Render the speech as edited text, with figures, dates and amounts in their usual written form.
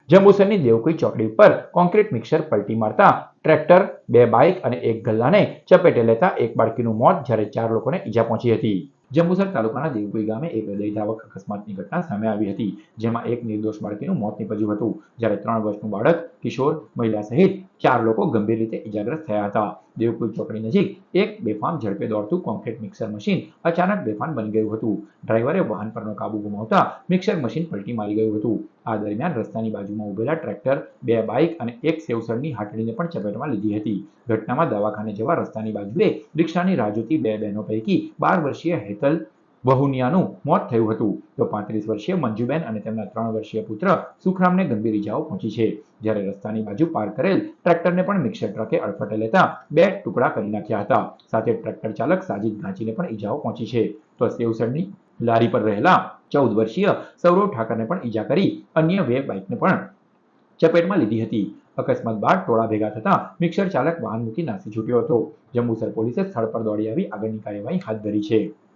જંબુસરની દેવકુઈ ચોકડી પર concrete mixer પલટી મારતા ટ્રેક્ટર, 2 બાઇક અને 1 ગલ્લાને ચપેટે લેતા એક બાળકીનું મોત જ્યારે 4 લોકોને ઈજા પહોંચી હતી. જંબુસર તાલુકાના દેવકુઈ ગામે એક હૃદયદ્રાવક અકસ્માતની ઘટના સામે આવી હતી, જેમાં એક નિર્દોષ બાળકીનું મોત નીપજ્યું હતું, જ્યારે 3 વર્ષનું બાળક, કિશોર, મહિલા સહિત 4 લોકો ગંભીર રીતે ઈજાગ્રસ્ત થયા હતા. દેવકુઈ ચોકડી નજીક એક બેફામ ઝડપે દોડતું કોન્ક્રીટ મિક્સર મશીન અચાનક બેફામ બની ગયું હતું. ડ્રાઈવરે વાહન પરનો કાબુ ગુમાવતા મિક્સર મશીન પલટી મારી ગયું હતું. આ દરમિયાન રસ્તાની બાજુમાં ઉભેલા ટ્રેક્ટર, 2 બાઇક અને એક સેવસળની હાટડીને પણ ચપેટમાં લીધી હતી. ઘટનામાં દવાખાને જવા રસ્તાની બાજુએ રિક્ષાની રાહ જોતી 2 બહેનો પૈકી 12 વર્ષીય હેતલ વહુનિયાનું મોત થયું હતું, તો 35 વર્ષીય મંજુબેન અને તેમના 3 વર્ષીય પુત્ર સુખરામને ગંભીર ઈજાઓ પહોંચી છે. જ્યારે રસ્તાની બાજુ પાર્ક કરેલ ટ્રેક્ટરને પણ મિક્સર ટ્રકે અડફટે લેતા 2 ટુકડા કરી નાખ્યા હતા. સાથે ટ્રેક્ટર ચાલક સાજિદ ઘાંચીને પણ ઈજાઓ પહોંચી છે, તો સેવસળની લારી પર રહેલા 14 વર્ષીય સૌરવ ઠાકરને પણ ઈજા કરી અન્ય 2 બાઇકને પણ ચપેટમાં લીધી હતી. અકસ્માત બાદ ટોળા ભેગા થતા મિક્સર ચાલક વાહન મૂકી નાસી છૂટ્યો હતો. જંબુસર પોલીસે સ્થળ પર દોડી આવી આગળની કાર્યવાહી હાથ ધરી છે.